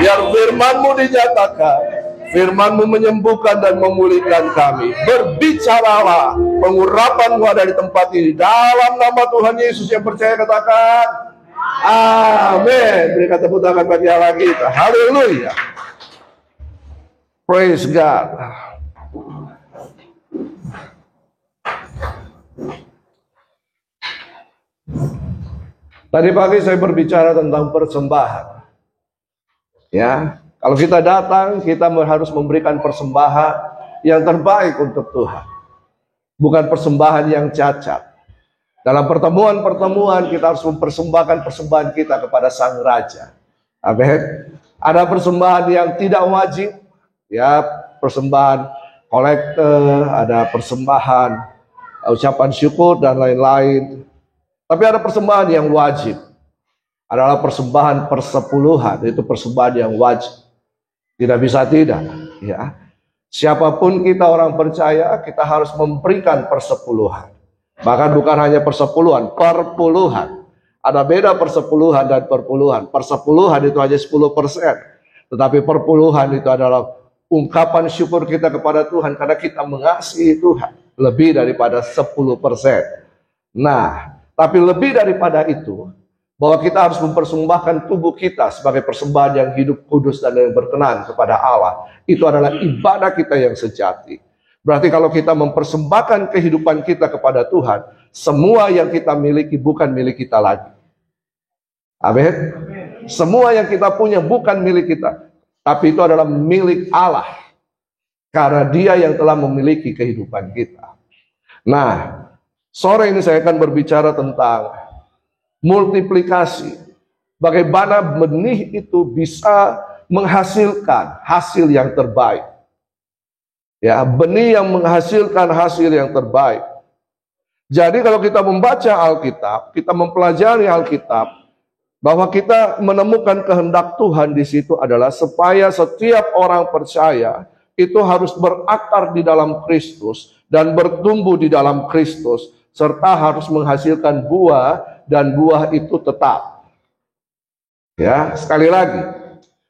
Biar firman-Mu dinyatakan, firman-Mu menyembuhkan dan memulihkan kami. Berbicaralah, pengurapan-Mu ada di tempat ini. Dalam nama Tuhan Yesus yang percaya katakan, amin. Berikan tepuk tangan bagi Allah kita. Haleluya. Praise God. Tadi pagi saya berbicara tentang persembahan. Ya, kalau kita datang, kita harus memberikan persembahan yang terbaik untuk Tuhan. Bukan persembahan yang cacat. Dalam pertemuan-pertemuan kita harus mempersembahkan persembahan kita kepada Sang Raja. Amin. Ada persembahan yang tidak wajib, ya, persembahan kolekte, ada persembahan ucapan syukur dan lain-lain. Tapi ada persembahan yang wajib, adalah persembahan persepuluhan, itu persembahan yang wajib, tidak bisa tidak. Ya, siapapun kita orang percaya, kita harus memberikan persepuluhan. Bahkan bukan hanya persepuluhan, perpuluhan. Ada beda persepuluhan dan perpuluhan. Persepuluhan itu hanya 10%, tetapi perpuluhan itu adalah ungkapan syukur kita kepada Tuhan karena kita mengasihi Tuhan lebih daripada 10%. Nah, tapi lebih daripada itu, bahwa kita harus mempersembahkan tubuh kita sebagai persembahan yang hidup, kudus, dan yang berkenan kepada Allah. Itu adalah ibadah kita yang sejati. Berarti kalau kita mempersembahkan kehidupan kita kepada Tuhan, semua yang kita miliki bukan milik kita lagi. Amin. Semua yang kita punya bukan milik kita, tapi itu adalah milik Allah. Karena Dia yang telah memiliki kehidupan kita. Nah, sore ini saya akan berbicara tentang multiplikasi. Bagaimana benih itu bisa menghasilkan hasil yang terbaik. Ya, benih yang menghasilkan hasil yang terbaik. Jadi kalau kita membaca Alkitab, kita mempelajari Alkitab, bahwa kita menemukan kehendak Tuhan di situ adalah supaya setiap orang percaya itu harus berakar di dalam Kristus dan bertumbuh di dalam Kristus, serta harus menghasilkan buah, dan buah itu tetap. Ya, sekali lagi,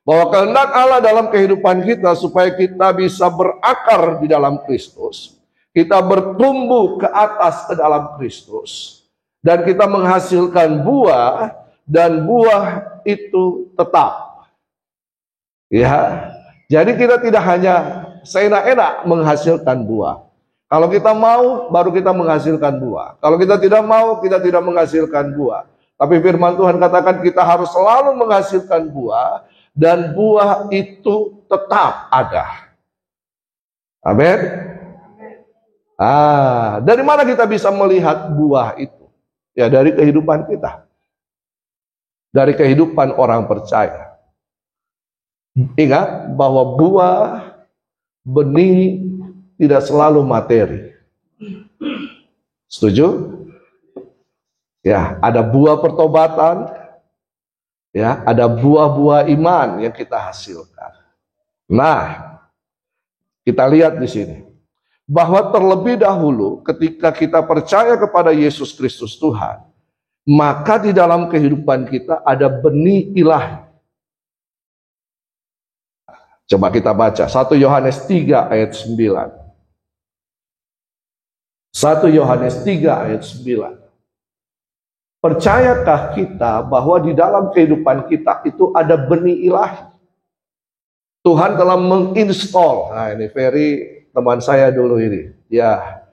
bahwa kehendak Allah dalam kehidupan kita supaya kita bisa berakar di dalam Kristus, kita bertumbuh ke atas ke dalam Kristus, dan kita menghasilkan buah, dan buah itu tetap. Ya, jadi kita tidak hanya seenak-enak menghasilkan buah. Kalau kita mau, baru kita menghasilkan buah. Kalau kita tidak mau, kita tidak menghasilkan buah. Tapi firman Tuhan katakan kita harus selalu menghasilkan buah, dan buah itu tetap ada. Amin. Dari mana kita bisa melihat buah itu? Ya, dari kehidupan kita. Dari kehidupan orang percaya. Ingat bahwa buah, benih, tidak selalu materi. Setuju? Ya, ada buah pertobatan, ya, ada buah-buah iman yang kita hasilkan. Nah, kita lihat di sini bahwa terlebih dahulu ketika kita percaya kepada Yesus Kristus Tuhan, maka di dalam kehidupan kita ada benih ilahi. Coba kita baca 1 Yohanes 3 ayat 9. 1 Yohanes 3 ayat 9. Percayakah kita bahwa di dalam kehidupan kita itu ada benih ilahi? Tuhan telah menginstall. Nah, ini Ferry teman saya dulu ini. Ya,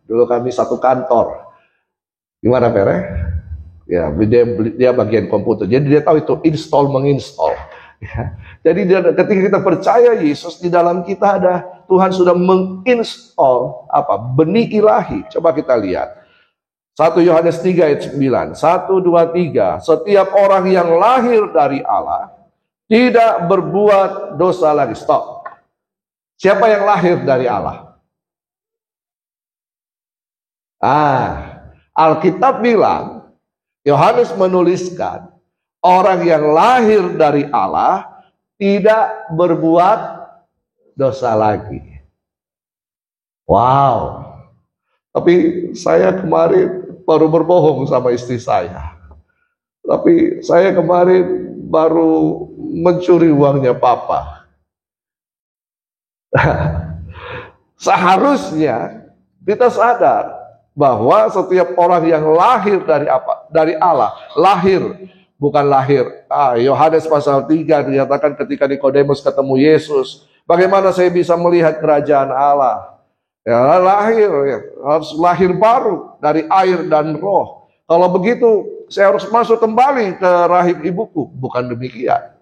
dulu kami satu kantor. Gimana Ferry? Ya, dia bagian komputer. Jadi dia tahu itu install menginstall. Ya. Jadi ketika kita percaya Yesus, di dalam kita ada Tuhan sudah menginstall benih ilahi. Coba kita lihat 1 Yohanes 3 ayat 9. 1, 2, 3. Setiap orang yang lahir dari Allah tidak berbuat dosa lagi. Stop. Siapa yang lahir dari Allah? Alkitab bilang, Yohanes menuliskan, orang yang lahir dari Allah tidak berbuat dosa lagi. Wow. Tapi saya kemarin baru berbohong sama istri saya. Tapi saya kemarin baru mencuri uangnya papa. Seharusnya kita sadar bahwa setiap orang yang lahir dari apa? Dari Allah. Lahir, bukan lahir. Yohanes pasal 3 dinyatakan ketika Nikodemus ketemu Yesus, bagaimana saya bisa melihat kerajaan Allah? Ya, lahir, ya, harus lahir baru dari air dan roh. Kalau begitu, saya harus masuk kembali ke rahim ibuku. Bukan demikian.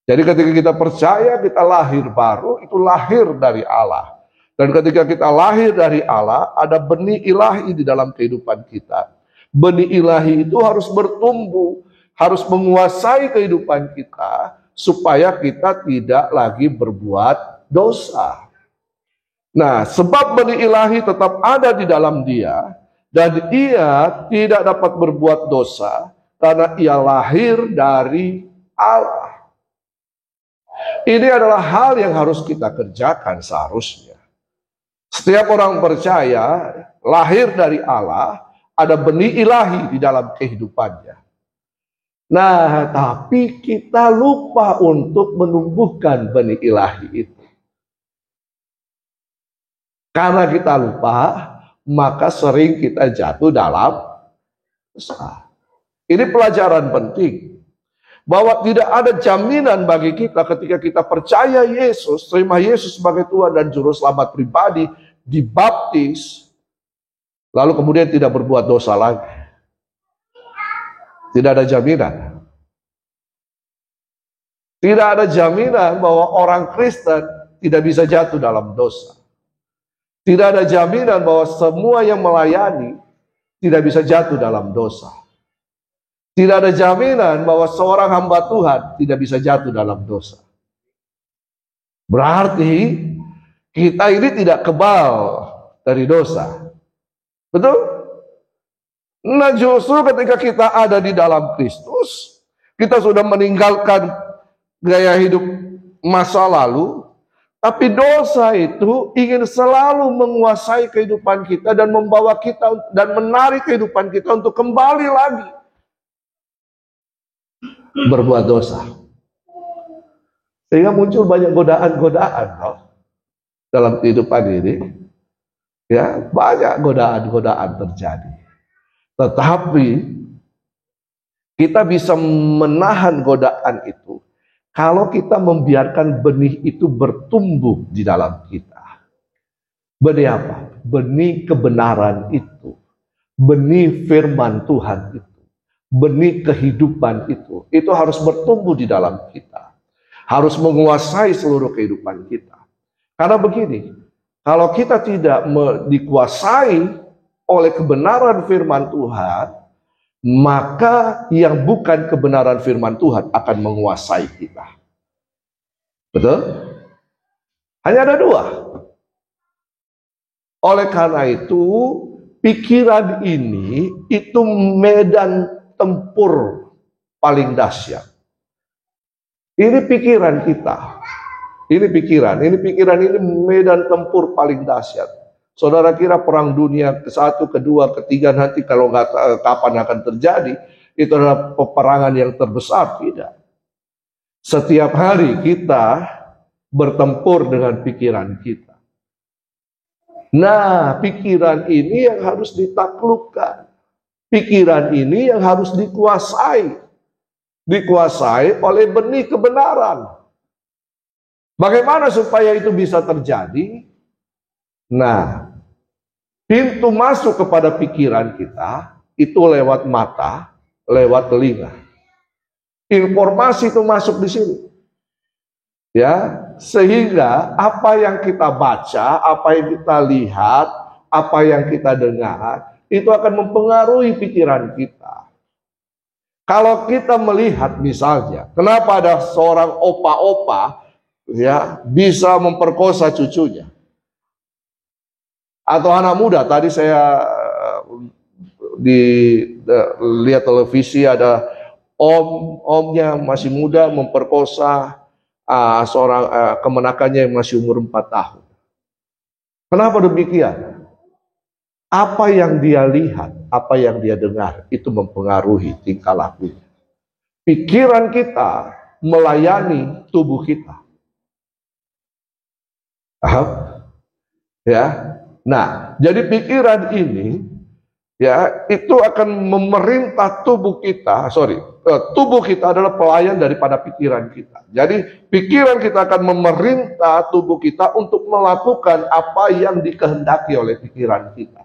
Jadi ketika kita percaya kita lahir baru, itu lahir dari Allah. Dan ketika kita lahir dari Allah, ada benih ilahi di dalam kehidupan kita. Benih ilahi itu harus bertumbuh, harus menguasai kehidupan kita, supaya kita tidak lagi berbuat dosa. Nah, sebab benih ilahi tetap ada di dalam dia, dan ia tidak dapat berbuat dosa, karena ia lahir dari Allah. Ini adalah hal yang harus kita kerjakan seharusnya. Setiap orang percaya lahir dari Allah, ada benih ilahi di dalam kehidupannya. Nah, tapi kita lupa untuk menumbuhkan benih ilahi itu. Karena kita lupa, maka sering kita jatuh dalam dosa. Ini pelajaran penting. Bahwa tidak ada jaminan bagi kita ketika kita percaya Yesus, terima Yesus sebagai Tuhan dan Juru Selamat pribadi, dibaptis, lalu kemudian tidak berbuat dosa lagi. Tidak ada jaminan. Tidak ada jaminan bahwa orang Kristen tidak bisa jatuh dalam dosa. Tidak ada jaminan bahwa semua yang melayani tidak bisa jatuh dalam dosa. Tidak ada jaminan bahwa seorang hamba Tuhan tidak bisa jatuh dalam dosa. Berarti kita ini tidak kebal dari dosa. Betul? Nah, justru ketika kita ada di dalam Kristus, kita sudah meninggalkan gaya hidup masa lalu, tapi dosa itu ingin selalu menguasai kehidupan kita dan membawa kita dan menarik kehidupan kita untuk kembali lagi berbuat dosa. Sehingga muncul banyak godaan-godaan dalam kehidupan ini. Ya, banyak godaan-godaan terjadi. Tetapi kita bisa menahan godaan itu kalau kita membiarkan benih itu bertumbuh di dalam kita. Benih apa? Benih kebenaran itu. Benih firman Tuhan itu. Benih kehidupan itu harus bertumbuh di dalam kita, harus menguasai seluruh kehidupan kita. Karena begini, kalau kita tidak dikuasai oleh kebenaran firman Tuhan, maka yang bukan kebenaran firman Tuhan akan menguasai kita. Betul? Hanya ada dua. Oleh karena itu, pikiran ini itu medan tempur paling dahsyat. Ini pikiran kita. Ini pikiran ini medan tempur paling dahsyat. Saudara kira perang dunia ke-1, ke-2, ke-3 nanti kalau nggak kapan akan terjadi, itu adalah peperangan yang terbesar? Tidak. Setiap hari kita bertempur dengan pikiran kita. Nah, pikiran ini yang harus ditaklukkan. Pikiran ini yang harus dikuasai. Dikuasai oleh benih kebenaran. Bagaimana supaya itu bisa terjadi? Nah, pintu masuk kepada pikiran kita itu lewat mata, lewat telinga. Informasi itu masuk di sini. Ya, sehingga apa yang kita baca, apa yang kita lihat, apa yang kita dengar, itu akan mempengaruhi pikiran kita. Kalau kita melihat misalnya, kenapa ada seorang opa-opa ya bisa memperkosa cucunya? Atau anak muda, tadi saya lihat televisi ada omnya masih muda memperkosa seorang kemenakannya yang masih umur 4 tahun. Kenapa demikian? Apa yang dia lihat, apa yang dia dengar, itu mempengaruhi tingkah lakunya. Pikiran kita melayani tubuh kita. Paham? Ya. Nah, jadi pikiran ini ya itu akan memerintah tubuh kita. Tubuh kita adalah pelayan daripada pikiran kita. Jadi pikiran kita akan memerintah tubuh kita untuk melakukan apa yang dikehendaki oleh pikiran kita.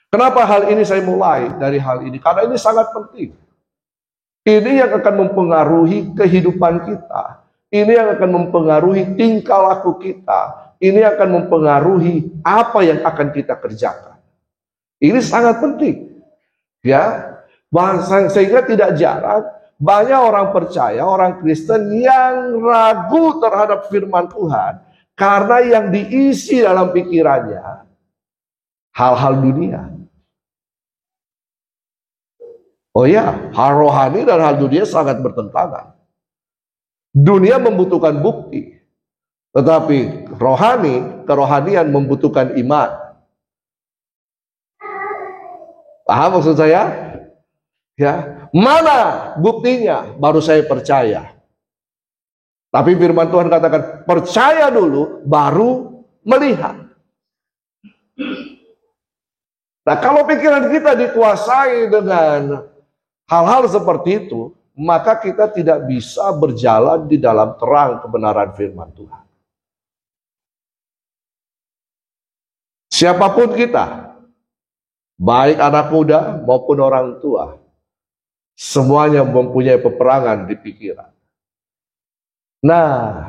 Kenapa hal ini saya mulai dari hal ini? Karena ini sangat penting. Ini yang akan mempengaruhi kehidupan kita. Ini yang akan mempengaruhi tingkah laku kita. Ini akan mempengaruhi apa yang akan kita kerjakan. Ini sangat penting. Ya, sehingga tidak jarang banyak orang percaya, orang Kristen yang ragu terhadap firman Tuhan karena yang diisi dalam pikirannya hal-hal dunia. Oh ya, hal rohani dan hal dunia sangat bertentangan. Dunia membutuhkan bukti, tetapi kerohanian membutuhkan iman. Paham maksud saya? Ya, mana buktinya? Baru saya percaya. Tapi firman Tuhan katakan, percaya dulu, baru melihat. Nah, kalau pikiran kita dikuasai dengan hal-hal seperti itu, maka kita tidak bisa berjalan di dalam terang kebenaran firman Tuhan. Siapapun kita, baik anak muda maupun orang tua, semuanya mempunyai peperangan di pikiran. Nah,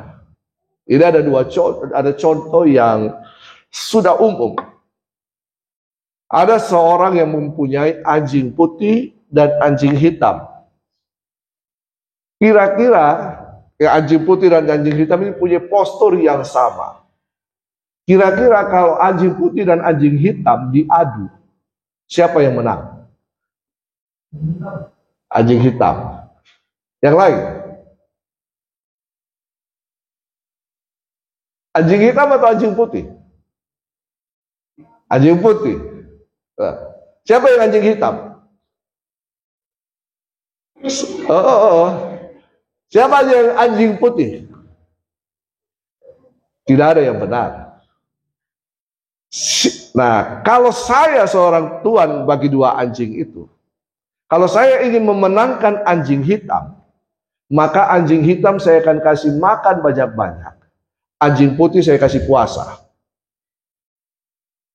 ini ada contoh yang sudah umum. Ada seorang yang mempunyai anjing putih dan anjing hitam. Kira-kira anjing putih dan anjing hitam ini punya postur yang sama. Kira-kira kalau anjing putih dan anjing hitam diadu, siapa yang menang? Anjing hitam. Yang lain? Anjing hitam atau anjing putih? Anjing putih. Siapa yang anjing hitam? Siapa yang anjing putih? Tidak ada yang benar. Nah, kalau saya seorang tuan bagi dua anjing itu, kalau saya ingin memenangkan anjing hitam, maka anjing hitam saya akan kasih makan banyak-banyak. Anjing putih saya kasih puasa.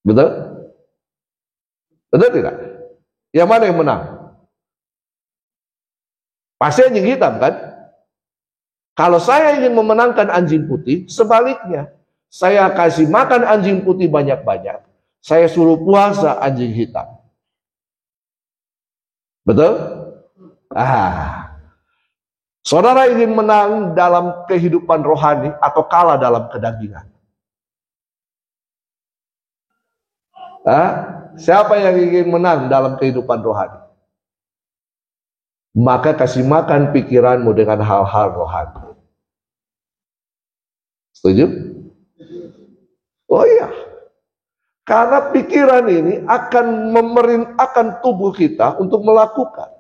Betul? Betul tidak? Yang mana yang menang? Pasti anjing hitam kan? Kalau saya ingin memenangkan anjing putih, sebaliknya. Saya kasih makan anjing putih banyak-banyak. Saya suruh puasa anjing hitam. Betul? Saudara ingin menang dalam kehidupan rohani atau kalah dalam kedagingan? Siapa yang ingin menang dalam kehidupan rohani? Maka kasih makan pikiranmu dengan hal-hal rohani. Setuju? Oh iya. Karena pikiran ini akan memerintahkan tubuh kita untuk melakukan.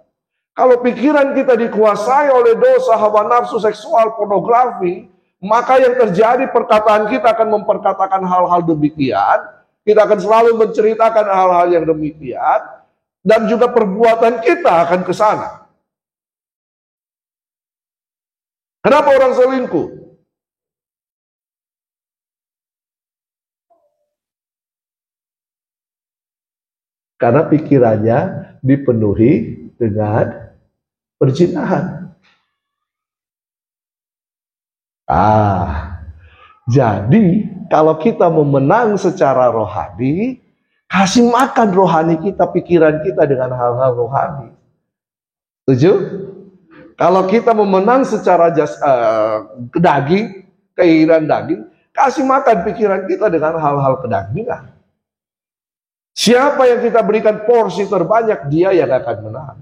Kalau pikiran kita dikuasai oleh dosa, hawa nafsu, seksual, pornografi, maka yang terjadi perkataan kita akan memperkatakan hal-hal demikian. Kita akan selalu menceritakan hal-hal yang demikian. Dan juga perbuatan kita akan ke sana. Kenapa orang selingkuh? Karena pikirannya dipenuhi dengan perzinahan. Jadi kalau kita memenang secara rohani, kasih makan rohani kita, pikiran kita dengan hal-hal rohani. Setuju? Kalau kita memenang secara daging, keinginan daging, kasih makan pikiran kita dengan hal-hal kedagingan. Siapa yang kita berikan porsi terbanyak, dia yang akan menang.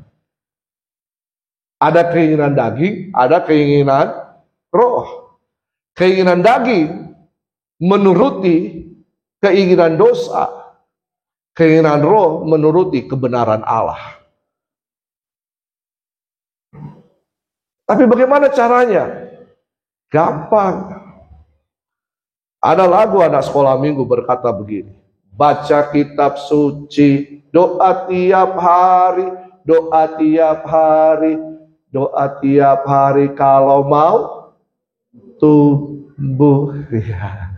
Ada keinginan daging, ada keinginan roh. Keinginan daging menuruti keinginan dosa. Keinginan roh menuruti kebenaran Allah. Tapi bagaimana caranya? Gampang. Ada lagu anak sekolah minggu berkata begini, baca kitab suci, doa tiap hari, doa tiap hari, doa tiap hari kalau mau tumbuh. Ya.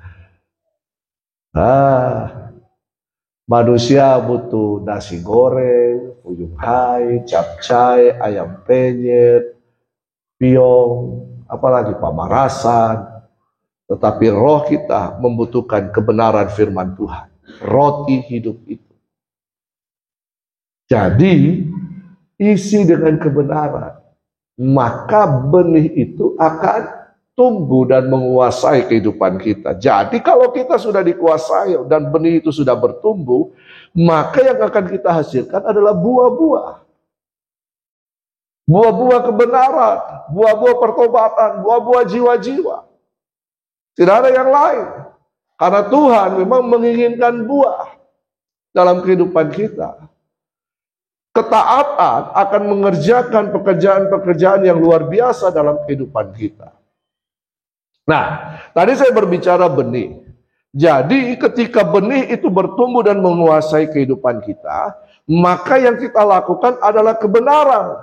Manusia butuh nasi goreng, fuyung hai, capcay, ayam penyet, piong, apalagi pamarasan. Tetapi roh kita membutuhkan kebenaran firman Tuhan, roti hidup itu. Jadi isi dengan kebenaran, maka benih itu akan tumbuh dan menguasai kehidupan kita. Jadi kalau kita sudah dikuasai dan benih itu sudah bertumbuh, maka yang akan kita hasilkan adalah buah-buah. Buah-buah kebenaran, buah-buah pertobatan, buah-buah jiwa-jiwa. Tidak ada yang lain. Karena Tuhan memang menginginkan buah dalam kehidupan kita. Ketaatan akan mengerjakan pekerjaan-pekerjaan yang luar biasa dalam kehidupan kita. Nah, tadi saya berbicara benih. Jadi ketika benih itu bertumbuh dan menguasai kehidupan kita, maka yang kita lakukan adalah kebenaran.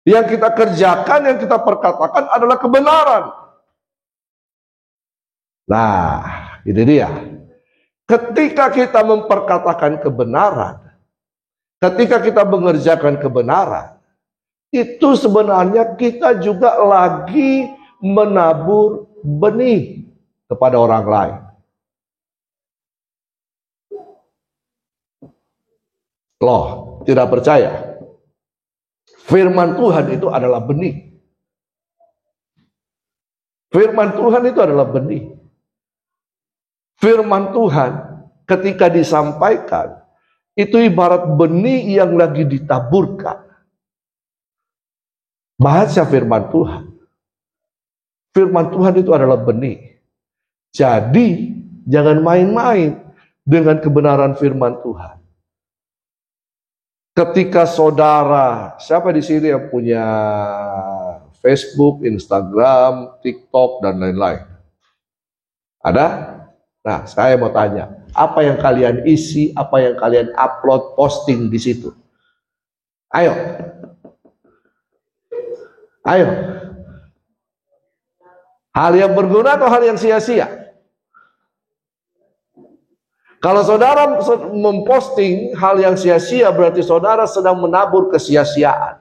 Yang kita kerjakan, yang kita perkatakan adalah kebenaran. Nah, ini dia. Ketika kita memperkatakan kebenaran, ketika kita mengerjakan kebenaran, itu sebenarnya kita juga lagi menabur benih kepada orang lain. Loh, tidak percaya? Firman Tuhan itu adalah benih. Firman Tuhan itu adalah benih. Firman Tuhan ketika disampaikan itu ibarat benih yang lagi ditaburkan. Baca firman Tuhan. Firman Tuhan itu adalah benih. Jadi jangan main-main dengan kebenaran firman Tuhan. Ketika saudara, siapa di sini yang punya Facebook, Instagram, TikTok dan lain-lain? Ada? Nah, saya mau tanya, apa yang kalian isi, apa yang kalian upload, posting di situ? Ayo. Ayo. Hal yang berguna atau hal yang sia-sia? Kalau saudara memposting hal yang sia-sia, berarti saudara sedang menabur kesia-siaan.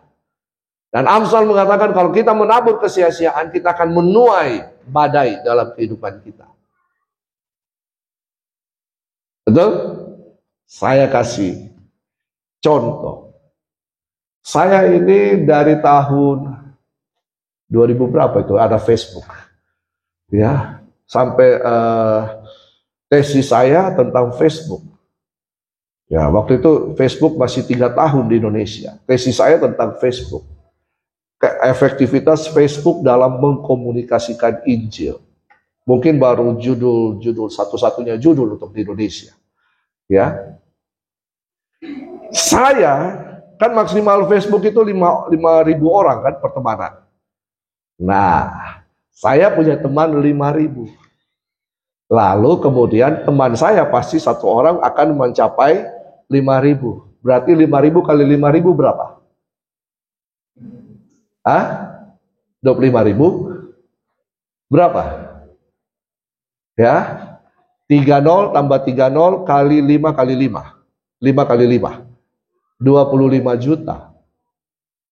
Dan Amsal mengatakan kalau kita menabur kesia-siaan, kita akan menuai badai dalam kehidupan kita. Betul? Saya kasih contoh. Saya ini dari tahun 2000 berapa itu ada Facebook. Ya, sampai tesis saya tentang Facebook. Ya, waktu itu Facebook masih 3 tahun di Indonesia. Tesis saya tentang Facebook. Efektivitas Facebook dalam mengkomunikasikan Injil. Mungkin baru judul satu-satunya judul untuk di Indonesia. Ya. Saya kan maksimal Facebook itu 5.000 orang kan pertemanan. Nah, saya punya teman 5.000. Lalu kemudian teman saya pasti satu orang akan mencapai 5.000. Berarti 5.000 kali 5.000 berapa? Hah? 25.000? Berapa? Ya, 30 tambah 30 kali 5 kali 5. 5 kali 5. 25 juta.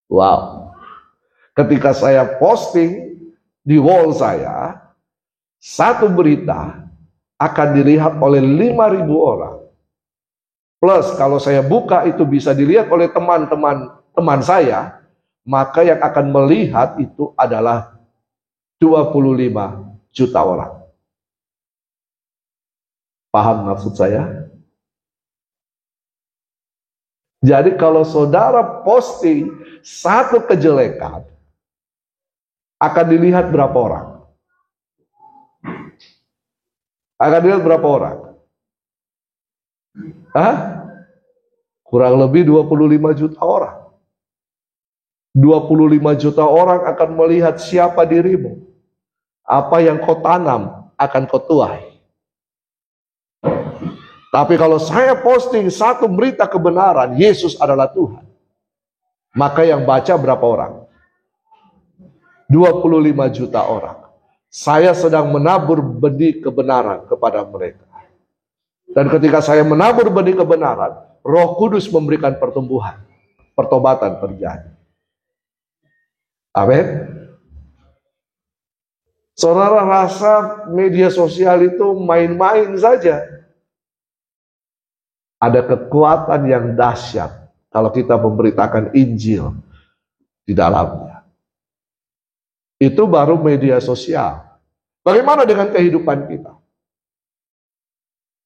Wow. Ketika saya posting di wall saya, satu berita akan dilihat oleh 5.000 orang. Plus kalau saya buka itu bisa dilihat oleh teman saya, maka yang akan melihat itu adalah 25 juta orang. Paham maksud saya? Jadi kalau saudara posting satu kejelekan, akan dilihat berapa orang? Akan dilihat berapa orang? Hah? Kurang lebih 25 juta orang. 25 juta orang akan melihat siapa dirimu. Apa yang kau tanam akan kau tuai. Tapi kalau saya posting satu berita kebenaran, Yesus adalah Tuhan, maka yang baca berapa orang? 25 juta orang. Saya sedang menabur benih kebenaran kepada mereka. Dan ketika saya menabur benih kebenaran, Roh Kudus memberikan pertumbuhan, pertobatan terjadi. Amin. Saudara rasa media sosial itu main-main saja? Ada kekuatan yang dahsyat kalau kita memberitakan Injil di dalamnya. Itu baru media sosial. Bagaimana dengan kehidupan kita?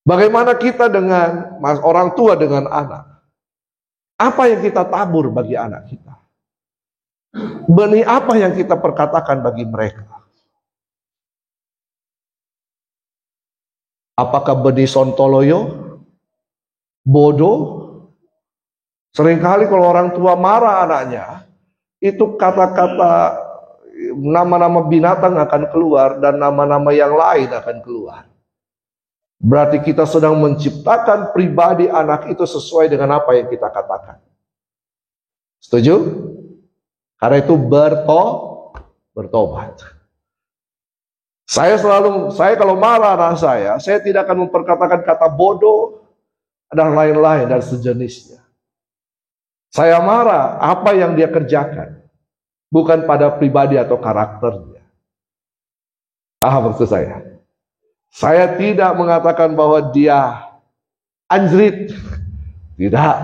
Bagaimana kita dengan orang tua dengan anak? Apa yang kita tabur bagi anak kita? Benih apa yang kita perkatakan bagi mereka? Apakah benih sontoloyo? Bodoh? Seringkali kalau orang tua marah anaknya, itu kata-kata nama-nama binatang akan keluar dan nama-nama yang lain akan keluar. Berarti kita sedang menciptakan pribadi anak itu sesuai dengan apa yang kita katakan. Setuju? Karena itu bertobat. Saya kalau marah anak saya tidak akan memperkatakan kata bodoh dan lain-lain dan sejenisnya. Saya marah apa yang dia kerjakan, bukan pada pribadi atau karakternya. Maksud saya? Saya tidak mengatakan bahwa dia anjrit. Tidak.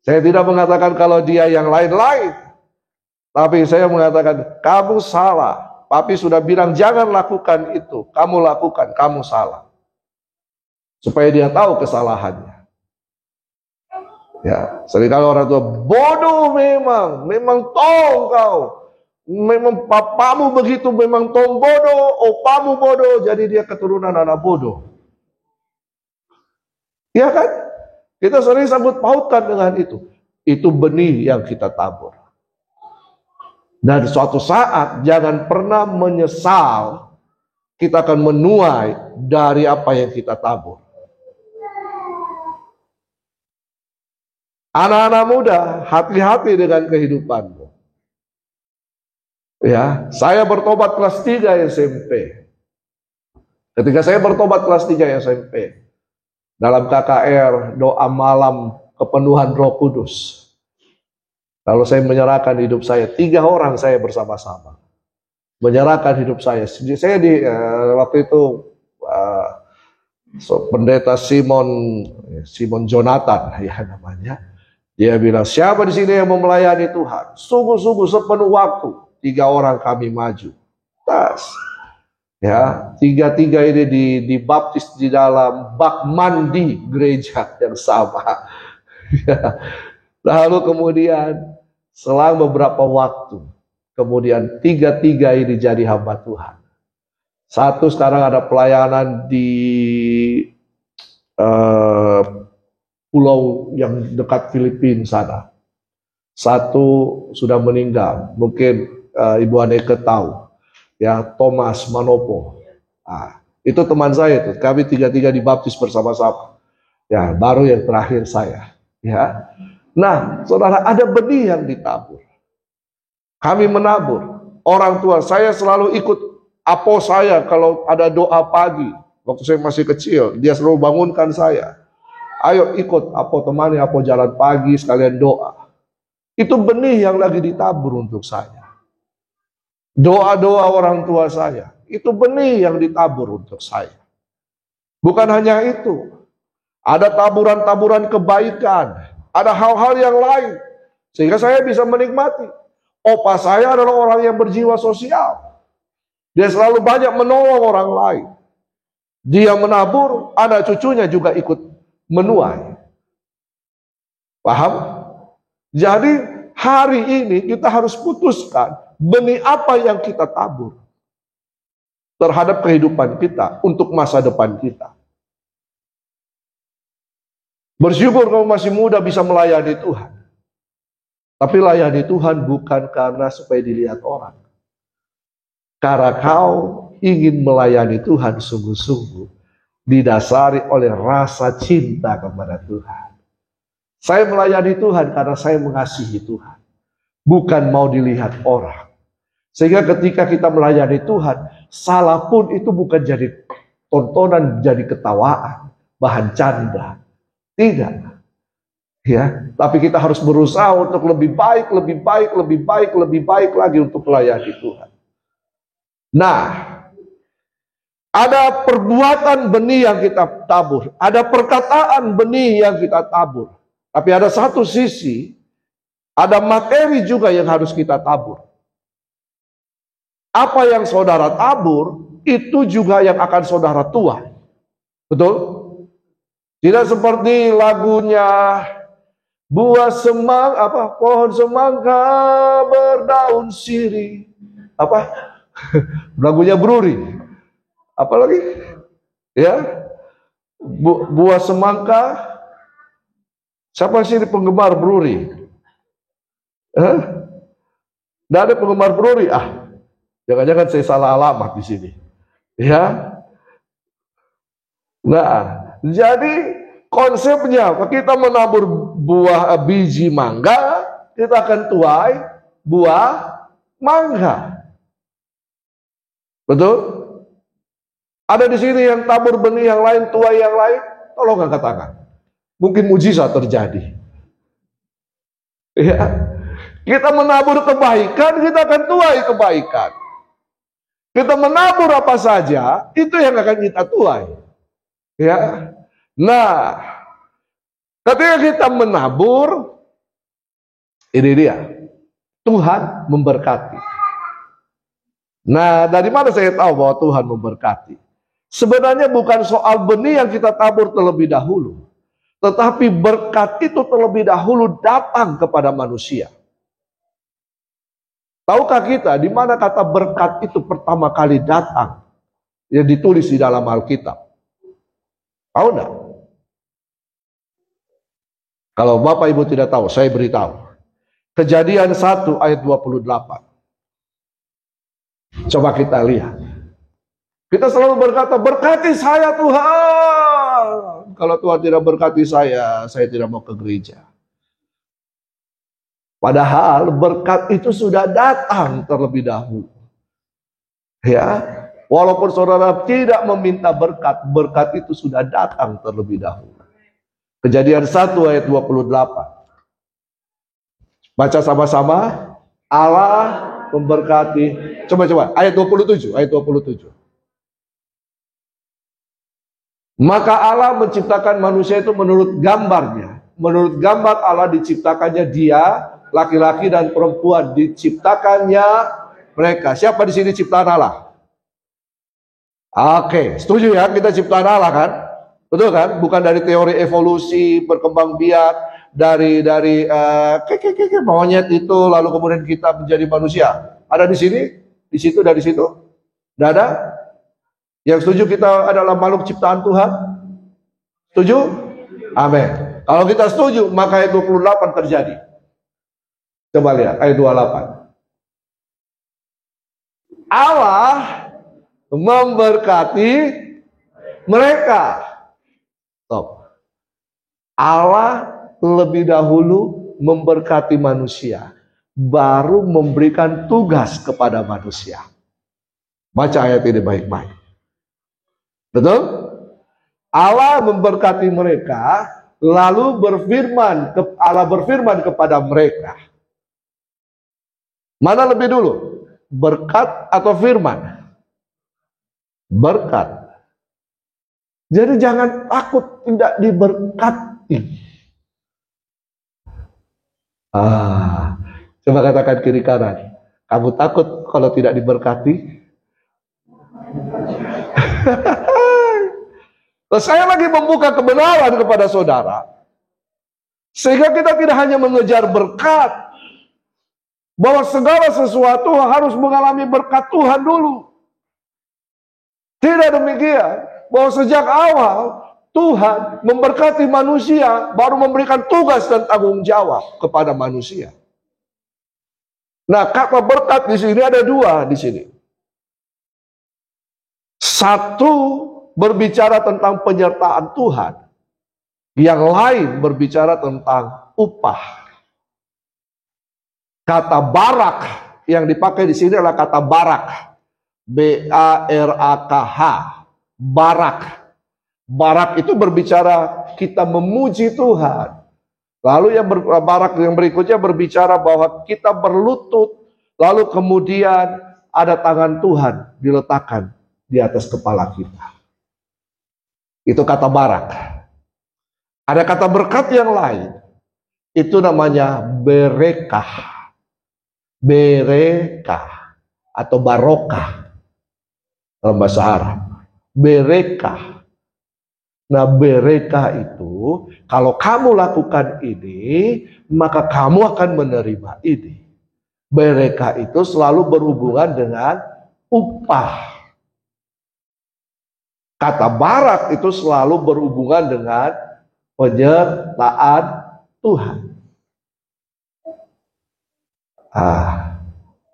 Saya tidak mengatakan kalau dia yang lain-lain. Tapi saya mengatakan, kamu salah. Papi sudah bilang jangan lakukan itu. Kamu lakukan, kamu salah. Supaya dia tahu kesalahannya. Ya, seringkali orang tua bodoh memang tong kau. Memang papamu begitu, memang tong bodoh, opamu bodoh, jadi dia keturunan anak bodoh. Ya kan? Kita sering sambut pautkan dengan itu. Itu benih yang kita tabur. Dan suatu saat jangan pernah menyesal, kita akan menuai dari apa yang kita tabur. Anak-anak muda, hati-hati dengan kehidupanmu. Ya, saya bertobat kelas 3 SMP. Ketika saya bertobat kelas 3 SMP, dalam KKR doa malam kepenuhan Roh Kudus. Lalu saya menyerahkan hidup saya, 3 orang saya bersama-sama menyerahkan hidup saya. Saya waktu itu pendeta Simon Jonathan ya namanya. Dia bilang, siapa di sini yang mau melayani Tuhan? Sungguh-sungguh sepenuh waktu. 3 orang kami maju. Ya, 3 ini dibaptis di dalam bak mandi gereja yang sama. Lalu kemudian selang beberapa waktu, kemudian 3 ini jadi hamba Tuhan. Satu sekarang ada pelayanan di pulau yang dekat Filipina sana. Satu sudah meninggal, mungkin Ibu Aneke tahu, ya, Thomas Manopo. Itu teman saya itu. Kami 3 dibaptis bersama-sama. Ya, baru yang terakhir saya. Ya. Nah, saudara, ada benih yang ditabur. Kami menabur. Orang tua saya selalu ikut apo saya kalau ada doa pagi. Waktu saya masih kecil, dia selalu bangunkan saya. Ayo ikut apo, temani apo jalan pagi sekalian doa. Itu benih yang lagi ditabur untuk saya. Doa-doa orang tua saya, itu benih yang ditabur untuk saya. Bukan hanya itu, ada taburan-taburan kebaikan, ada hal-hal yang lain, sehingga saya bisa menikmati. Opa saya adalah orang yang berjiwa sosial. Dia selalu banyak menolong orang lain. Dia menabur, anak cucunya juga ikut menuai. Paham? Jadi hari ini kita harus putuskan benih apa yang kita tabur terhadap kehidupan kita untuk masa depan kita. Bersyukur kamu masih muda bisa melayani Tuhan. Tapi layani Tuhan bukan karena supaya dilihat orang. Karena kau ingin melayani Tuhan sungguh-sungguh, didasari oleh rasa cinta kepada Tuhan. Saya melayani Tuhan karena saya mengasihi Tuhan, bukan mau dilihat orang. Sehingga ketika kita melayani Tuhan, salah pun itu bukan jadi tontonan, jadi ketawaan, bahan canda. Tidak. Ya, tapi kita harus berusaha untuk lebih baik, lebih baik, lebih baik, lebih baik lagi untuk melayani Tuhan. Nah, ada perbuatan benih yang kita tabur, ada perkataan benih yang kita tabur. Tapi ada satu sisi, ada materi juga yang harus kita tabur. Apa yang saudara tabur, itu juga yang akan saudara tuai. Betul? Tidak seperti lagunya, buah pohon semangka berdaun sirih. Apa? Lagunya Bruri. Apa lagi? Ya. Buah semangka. Siapa sih penggemar Bruri? Tidak ada penggemar Bruri. Jangan-jangan saya salah alamat di sini. Ya. Nah, jadi konsepnya kita menabur biji mangga, kita akan tuai buah mangga. Betul? Ada di sini yang tabur benih yang lain, tuai yang lain, tolong angkat tangan. Mungkin mujizat terjadi. Ya. Kita menabur kebaikan, kita akan tuai kebaikan. Kita menabur apa saja, itu yang akan kita tuai. Ya. Nah, ketika kita menabur, ini dia, Tuhan memberkati. Nah, dari mana saya tahu bahwa Tuhan memberkati? Sebenarnya bukan soal benih yang kita tabur terlebih dahulu, tetapi berkat itu terlebih dahulu datang kepada manusia. Tahukah kita di mana kata berkat itu pertama kali datang? Yang ditulis di dalam Alkitab. Tahu enggak? Kalau Bapak Ibu tidak tahu, saya beritahu. Kejadian 1 ayat 28. Coba kita lihat. Kita selalu berkata, berkati saya Tuhan. Kalau Tuhan tidak berkati saya tidak mau ke gereja. Padahal berkat itu sudah datang terlebih dahulu. Ya, walaupun saudara tidak meminta berkat, berkat itu sudah datang terlebih dahulu. Kejadian 1 ayat 28. Baca sama-sama. Allah memberkati. Coba ayat 27, ayat 27. Maka Allah menciptakan manusia itu menurut gambarnya. Menurut gambar Allah diciptakannya dia, laki-laki dan perempuan diciptakannya mereka. Siapa di sini ciptaan Allah? Oke, setuju ya, kita ciptaan Allah kan? Betul kan? Bukan dari teori evolusi, berkembang biak, dari monyet itu lalu kemudian kita menjadi manusia. Ada di sini, di situ, dari situ. Tidak ada? Yang setuju kita adalah makhluk ciptaan Tuhan? Setuju? Amin. Kalau kita setuju, maka ayat 28 terjadi. Coba lihat ayat 28. Allah memberkati mereka. Stop. Allah lebih dahulu memberkati manusia, baru memberikan tugas kepada manusia. Baca ayat ini baik-baik. Betul? Allah memberkati mereka, lalu Allah berfirman kepada mereka. Mana lebih dulu? Berkat atau firman? Berkat. Jadi jangan takut tidak diberkati. Coba katakan kiri kanan. Kamu takut kalau tidak diberkati? Saya lagi membuka kebenaran kepada saudara, sehingga kita tidak hanya mengejar berkat, bahwa segala sesuatu harus mengalami berkat Tuhan dulu. Tidak demikian, bahwa sejak awal Tuhan memberkati manusia, baru memberikan tugas dan tanggung jawab kepada manusia. Nah, kata berkat di sini ada dua di sini. Satu berbicara tentang penyertaan Tuhan, yang lain berbicara tentang upah. Kata barak yang dipakai di sini adalah kata barak, B-A-R-A-K-H, barak. Barak itu berbicara kita memuji Tuhan. Lalu yang barak yang berikutnya berbicara bahwa kita berlutut, lalu kemudian ada tangan Tuhan diletakkan di atas kepala kita. Itu kata barak. Ada kata berkat yang lain, itu namanya berekah. Berekah atau barokah dalam bahasa Arab. Berekah. Nah, berekah itu kalau kamu lakukan ini, maka kamu akan menerima ini. Berekah itu selalu berhubungan dengan upah. Kata barak itu selalu berhubungan dengan penyertaan Tuhan.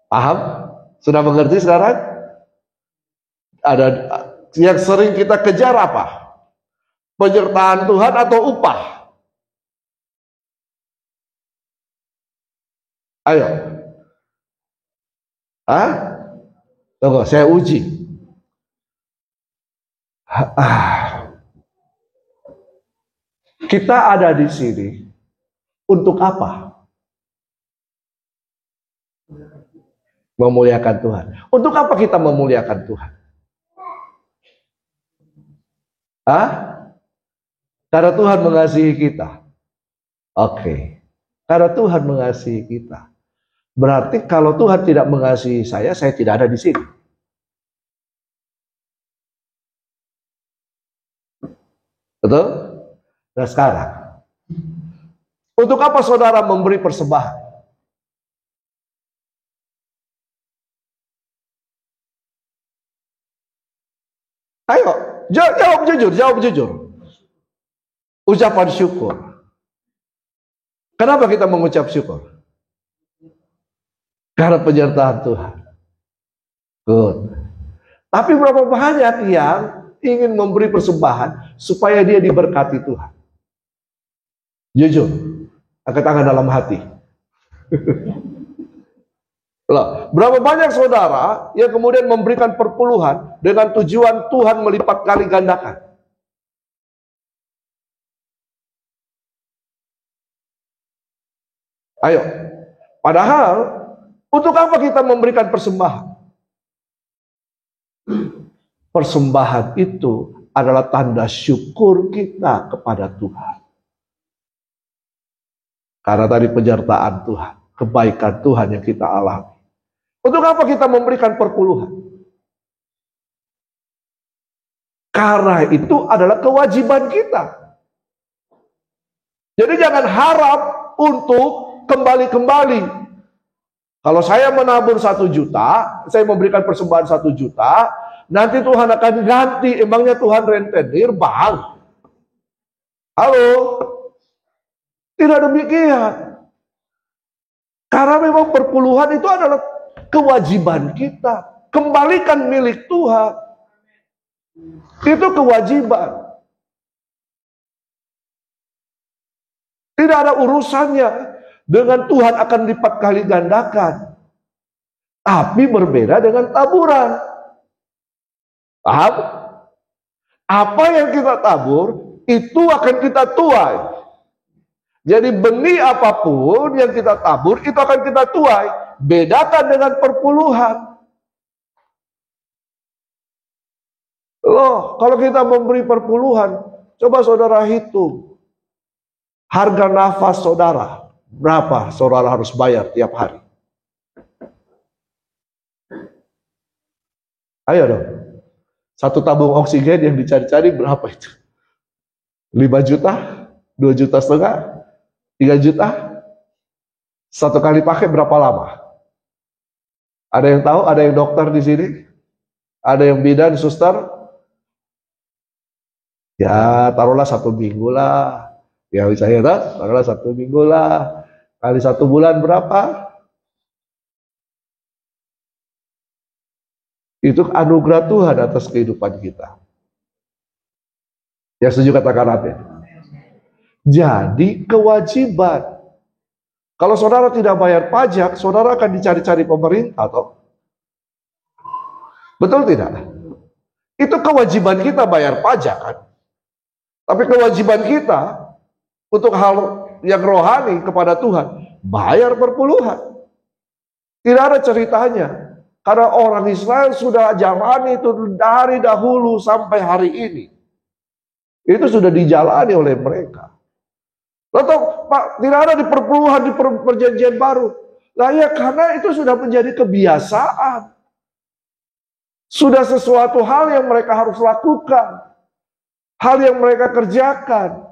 Paham? Sudah mengerti sekarang? Ada yang sering kita kejar apa? Penyertaan Tuhan atau upah? Ayo. Tunggu, saya uji. Kita ada di sini untuk apa? Memuliakan Tuhan. Untuk apa kita memuliakan Tuhan? Karena Tuhan mengasihi kita. Oke. Karena Tuhan mengasihi kita. Berarti kalau Tuhan tidak mengasihi saya tidak ada di sini. Betul? Nah sekarang, untuk apa saudara memberi persembahan? Ayo, jawab jujur. Ucapan syukur. Kenapa kita mengucap syukur? Karena penyertaan Tuhan. Good. Tapi berapa banyak yang ingin memberi persembahan supaya dia diberkati Tuhan? Jujur, angkat tangan dalam hati. Loh, berapa banyak saudara yang kemudian memberikan perpuluhan dengan tujuan Tuhan melipat kali gandakan? Ayo, padahal untuk apa kita memberikan persembahan? Persembahan itu adalah tanda syukur kita kepada Tuhan. Karena tadi penyertaan Tuhan, kebaikan Tuhan yang kita alami. Untuk apa kita memberikan perpuluhan? Karena itu adalah kewajiban kita. Jadi jangan harap untuk kembali-kembali. Kalau saya menabur 1 juta, saya memberikan persembahan 1 juta, nanti Tuhan akan ganti. Emangnya Tuhan rentenir, Bang? Halo? Tidak demikian. Karena memang perpuluhan itu adalah kewajiban kita. Kembalikan milik Tuhan. Itu kewajiban. Tidak ada urusannya dengan Tuhan akan lipat kali gandakan. Tapi berbeda dengan taburan. Paham? Apa yang kita tabur, itu akan kita tuai. Jadi benih apapun yang kita tabur, itu akan kita tuai. Bedakan dengan perpuluhan. Loh, kalau kita memberi perpuluhan, coba saudara hitung. Harga nafas saudara. Berapa saudara harus bayar tiap hari? Ayo dong. 1 tabung oksigen yang dicari-cari berapa itu? 5 juta? 2,5 juta? 3 juta? 1 kali pakai berapa lama? Ada yang tahu? Ada yang dokter di sini? Ada yang bidan, suster? Ya taruhlah 1 minggu lah. Ya misalnya taruhlah 1 minggu lah. Kali 1 bulan berapa? Itu anugerah Tuhan atas kehidupan kita. Yang setuju katakan amin. Jadi kewajiban. Kalau saudara tidak bayar pajak, saudara akan dicari-cari pemerintah, toh. Betul tidak? Itu kewajiban kita bayar pajak, kan? Tapi kewajiban kita untuk hal yang rohani kepada Tuhan, bayar perpuluhan. Tidak ada ceritanya. Karena orang Israel sudah jalani itu dari dahulu sampai hari ini. Itu sudah dijalani oleh mereka. Lalu Pak, tidak ada di perpuluhan di perjanjian baru. Lah ya karena itu sudah menjadi kebiasaan. Sudah sesuatu hal yang mereka harus lakukan. Hal yang mereka kerjakan.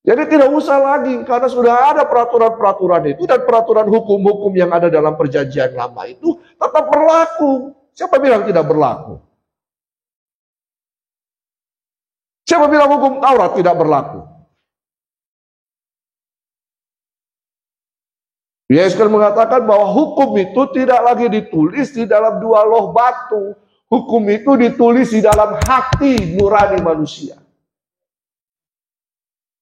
Jadi tidak usah lagi karena sudah ada peraturan-peraturan itu dan peraturan hukum-hukum yang ada dalam perjanjian lama itu tetap berlaku. Siapa bilang tidak berlaku? Siapa bilang hukum Taurat tidak berlaku? Yesus mengatakan bahwa hukum itu tidak lagi ditulis di dalam 2 loh batu. Hukum itu ditulis di dalam hati nurani manusia.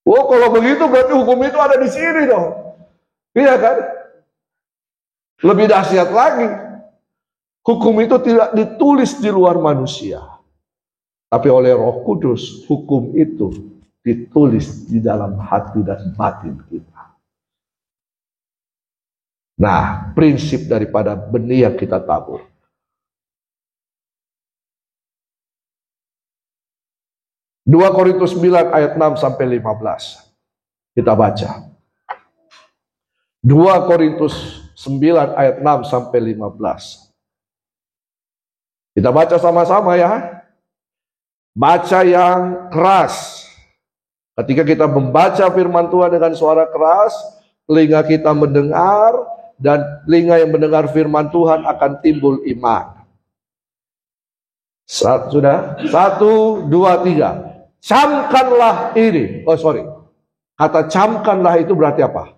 Oh, kalau begitu berarti hukum itu ada di sini dong. Iya kan? Lebih dahsyat lagi. Hukum itu tidak ditulis di luar manusia. Tapi oleh Roh Kudus, hukum itu ditulis di dalam hati dan batin kita. Nah, prinsip daripada benih yang kita tabur. Dua Korintus 9 ayat 6 sampai 15. Kita baca. 2 Korintus 9 ayat 6 sampai 15. Kita baca sama-sama ya. Baca yang keras. Ketika kita membaca firman Tuhan dengan suara keras, telinga kita mendengar, dan telinga yang mendengar firman Tuhan akan timbul iman. Sudah? 1, 2, 3. Camkanlah ini. Kata camkanlah itu berarti apa?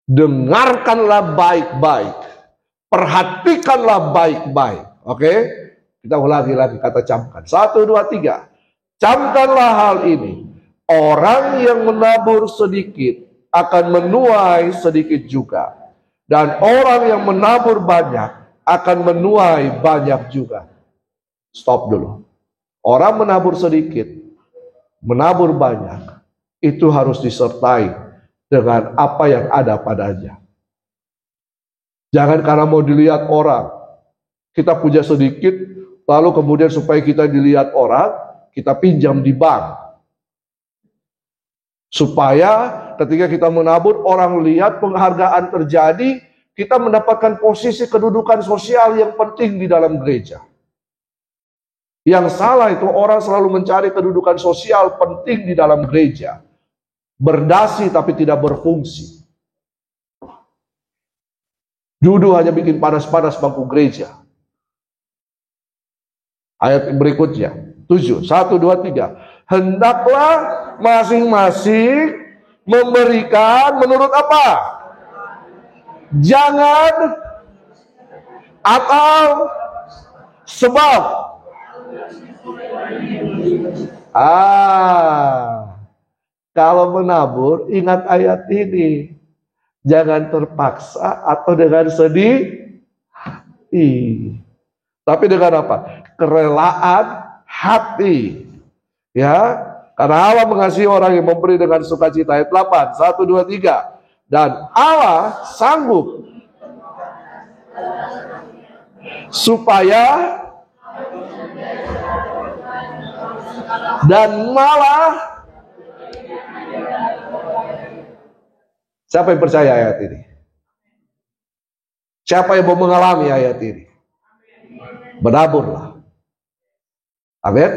Dengarkanlah baik-baik. Perhatikanlah baik-baik. Oke? Kita ulangi lagi kata camkan. 1, 2, 3. Camkanlah hal ini. Orang yang menabur sedikit akan menuai sedikit juga. Dan orang yang menabur banyak akan menuai banyak juga. Stop dulu. Orang menabur sedikit, menabur banyak, itu harus disertai dengan apa yang ada padanya. Jangan karena mau dilihat orang, kita punya sedikit, lalu kemudian supaya kita dilihat orang, kita pinjam di bank. Supaya ketika kita menabur, orang lihat, penghargaan terjadi, kita mendapatkan posisi kedudukan sosial yang penting di dalam gereja. Yang salah itu orang selalu mencari kedudukan sosial penting di dalam gereja. Berdasi tapi tidak berfungsi. Duduk hanya bikin panas-panas bangku gereja. Ayat berikutnya, 7, 1, 2, 3. Hendaklah masing-masing memberikan menurut apa? Jangan atau sebab. Kalau menabur, ingat ayat ini. Jangan terpaksa atau dengan sedih hati. Tapi dengan apa? Kerelaan hati. Ya, karena Allah mengasihi orang yang memberi dengan sukacita. Ayat 8, 1, 2, 3. Dan Allah sanggup supaya dan malah. Siapa yang percaya ayat ini? Siapa yang mau mengalami ayat ini? Menaburlah. Amin.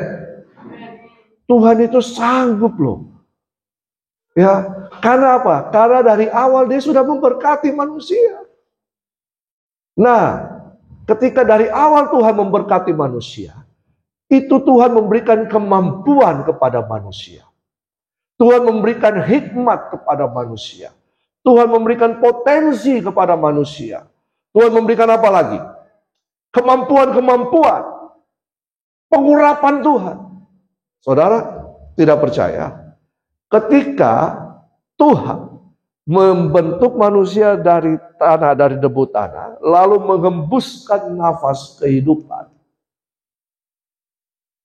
Tuhan itu sanggup loh. Ya, karena apa? Karena dari awal dia sudah memberkati manusia. Nah, ketika dari awal Tuhan memberkati manusia, itu Tuhan memberikan kemampuan kepada manusia. Tuhan memberikan hikmat kepada manusia. Tuhan memberikan potensi kepada manusia. Tuhan memberikan apa lagi? Kemampuan-kemampuan. Pengurapan Tuhan. Saudara tidak percaya? Ketika Tuhan membentuk manusia dari tanah, dari debu tanah, lalu menghembuskan nafas kehidupan.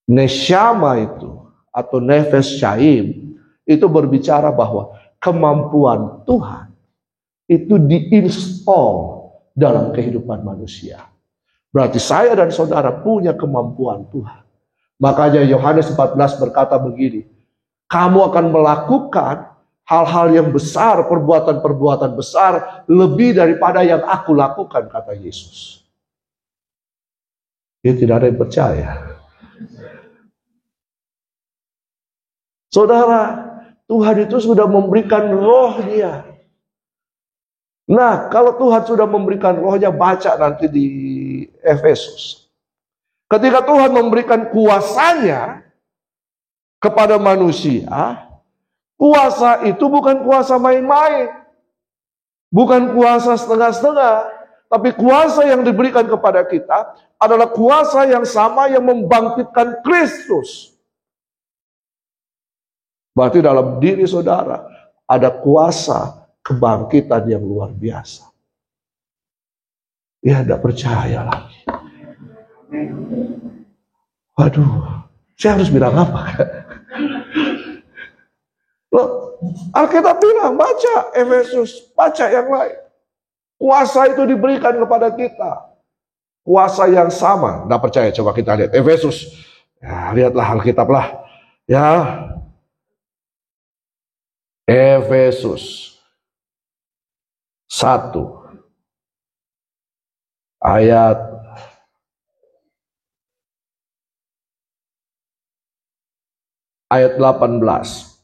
Neshama itu, atau nefes syaim, itu berbicara bahwa kemampuan Tuhan itu diinstal dalam kehidupan manusia. Berarti saya dan saudara punya kemampuan Tuhan. Makanya Yohanes 14 berkata begini, kamu akan melakukan hal-hal yang besar, perbuatan-perbuatan besar, lebih daripada yang aku lakukan, kata Yesus. Dia tidak ada yang percaya. Saudara, Tuhan itu sudah memberikan roh-Nya. Nah, kalau Tuhan sudah memberikan roh-Nya, baca nanti di Efesus. Ketika Tuhan memberikan kuasanya kepada manusia, kuasa itu bukan kuasa main-main. Bukan kuasa setengah-setengah. Tapi kuasa yang diberikan kepada kita adalah kuasa yang sama yang membangkitkan Kristus. Berarti dalam diri saudara ada kuasa kebangkitan yang luar biasa. Ya, tidak percaya lagi. Waduh, saya harus bilang apa? Loh, Alkitab bilang, baca Efesus, baca yang lain. Kuasa itu diberikan kepada kita. Kuasa yang sama. Tidak percaya, coba kita lihat Efesus. Ya, lihatlah Alkitab lah. Ya, Efesus 1 ayat 18.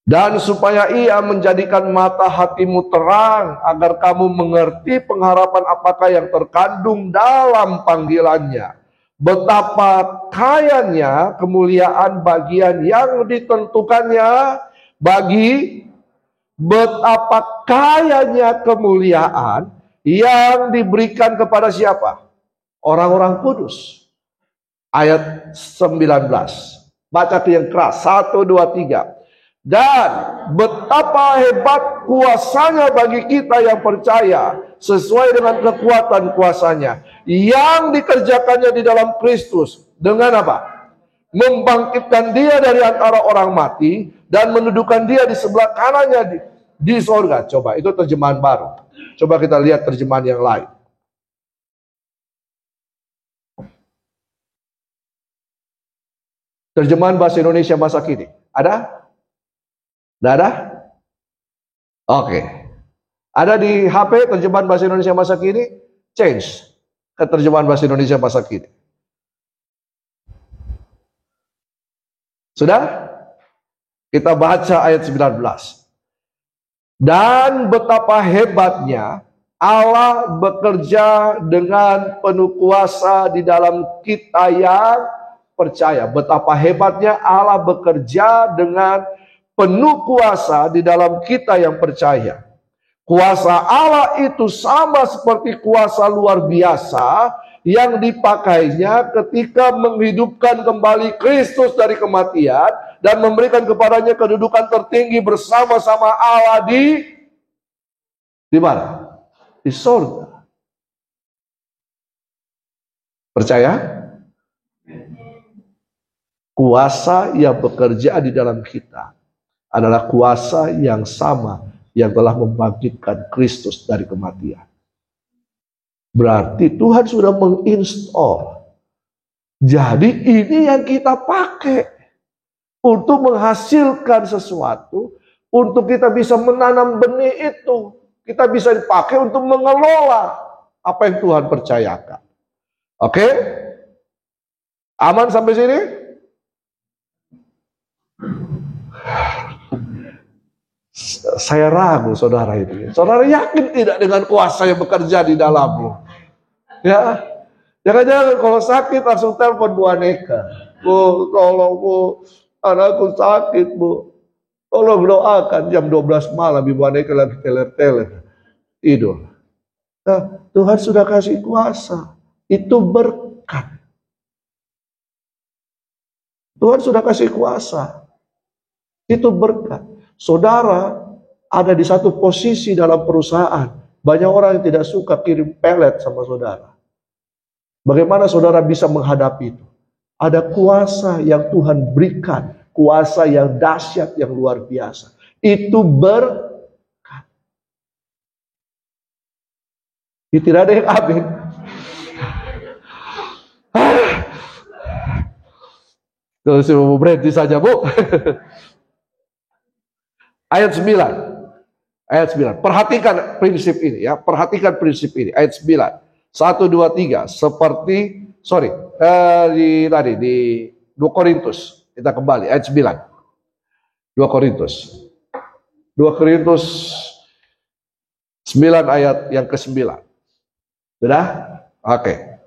Dan supaya ia menjadikan mata hatimu terang, agar kamu mengerti pengharapan apakah yang terkandung dalam panggilannya. Betapa kayanya kemuliaan bagian yang ditentukannya bagi, betapa kayanya kemuliaan yang diberikan kepada siapa? Orang-orang kudus. Ayat 19. Baca tuh yang keras. 1, 2, 3. Dan betapa hebat kuasanya bagi kita yang percaya, sesuai dengan kekuatan kuasanya yang dikerjakannya di dalam Kristus. Dengan apa? Membangkitkan dia dari antara orang mati dan mendudukan dia di sebelah kanannya di sorga. Coba, itu terjemahan baru. Coba kita lihat terjemahan yang lain. Terjemahan bahasa Indonesia masa kini. Ada? Tidak ada? Oke. Ada di HP terjemahan bahasa Indonesia masa kini? Change ke terjemahan bahasa Indonesia masa kini. Sudah? Kita baca ayat 19. Dan betapa hebatnya Allah bekerja dengan penuh kuasa di dalam kita yang percaya. Betapa hebatnya Allah bekerja dengan penuh kuasa di dalam kita yang percaya. Kuasa Allah itu sama seperti kuasa luar biasa yang dipakainya ketika menghidupkan kembali Kristus dari kematian dan memberikan kepadanya kedudukan tertinggi bersama-sama Allah di mana? Di surga. Percaya? Kuasa yang bekerja di dalam kita adalah kuasa yang sama yang telah membangkitkan Kristus dari kematian. Berarti Tuhan sudah menginstal. Jadi ini yang kita pakai untuk menghasilkan sesuatu, untuk kita bisa menanam benih itu. Kita bisa dipakai untuk mengelola apa yang Tuhan percayakan. Oke? Aman sampai sini? Saya ragu saudara itu. Saudara yakin tidak dengan kuasa yang bekerja di dalammu? Ya, jangan-jangan kalau sakit langsung telepon Bu Aneka. Bu, tolong Bu, anakku sakit Bu. Tolong doakan. Jam 12 malam Ibu Aneka lagi teler-teler tidur. Nah, Tuhan sudah kasih kuasa. Itu berkat. Tuhan sudah kasih kuasa. Itu berkat. Saudara ada di satu posisi dalam perusahaan. Banyak orang yang tidak suka kirim pelet sama saudara. Bagaimana saudara bisa menghadapi itu? Ada kuasa yang Tuhan berikan. Kuasa yang dahsyat, yang luar biasa. Itu berkat. Tidak ada yang amin. Kalau saya mau berhenti saja, Bu. Ayat 9. Ayat 9. Perhatikan prinsip ini ya. Perhatikan prinsip ini. Ayat 9. 1, 2, 3. Seperti, di 2 Korintus. Kita kembali. Ayat 9. 2 Korintus. 2 Korintus 9 ayat yang ke-9. Sudah? Oke.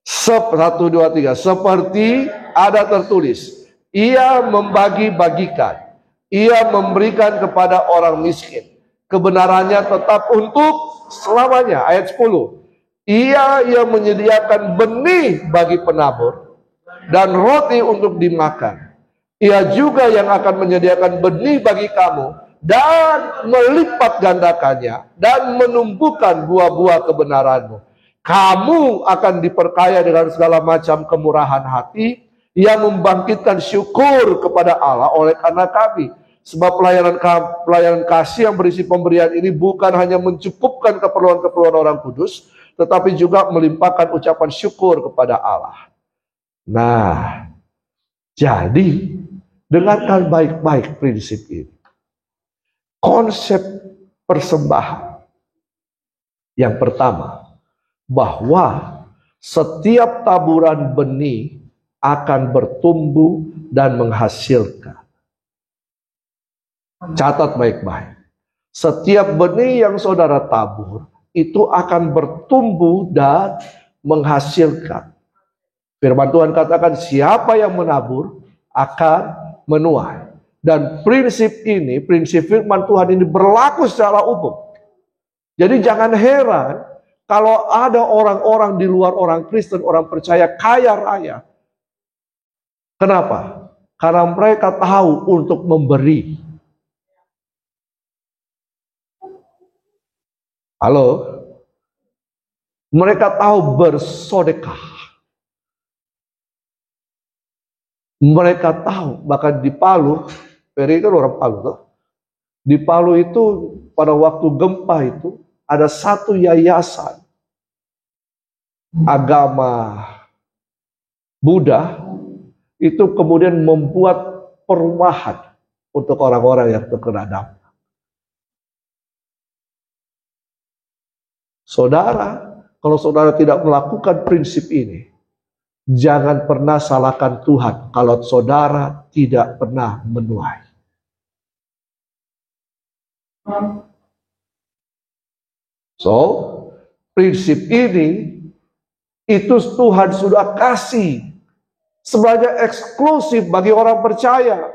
1, 2, 3. Seperti ada tertulis. Ia membagi-bagikan. Ia memberikan kepada orang miskin. Kebenarannya tetap untuk selamanya. Ayat 10. Ia yang menyediakan benih bagi penabur dan roti untuk dimakan. Ia juga yang akan menyediakan benih bagi kamu dan melipat gandakannya dan menumbuhkan buah-buah kebenaranmu. Kamu akan diperkaya dengan segala macam kemurahan hati yang membangkitkan syukur kepada Allah oleh karena kami. Sebab pelayanan kasih yang berisi pemberian ini bukan hanya mencukupkan keperluan-keperluan orang kudus, tetapi juga melimpahkan ucapan syukur kepada Allah. Nah, jadi dengarkan baik-baik prinsip ini. Konsep persembahan. Yang pertama, bahwa setiap taburan benih akan bertumbuh dan menghasilkan. Catat baik-baik. Setiap benih yang saudara tabur itu akan bertumbuh dan menghasilkan. Firman Tuhan katakan siapa yang menabur akan menuai. Dan prinsip ini, prinsip firman Tuhan ini berlaku secara umum. Jadi jangan heran kalau ada orang-orang di luar orang Kristen, orang percaya kaya raya. Kenapa? Karena mereka tahu untuk memberi. Halo? Mereka tahu bersedekah. Mereka tahu, bahkan di Palu, Peri kan orang Palu tuh. Di Palu itu pada waktu gempa itu ada satu yayasan agama Buddha itu kemudian membuat perumahan untuk orang-orang yang terkena dampak. Saudara, kalau saudara tidak melakukan prinsip ini, jangan pernah salahkan Tuhan kalau saudara tidak pernah menuai. So, prinsip ini itu Tuhan sudah kasih sebagai eksklusif bagi orang percaya.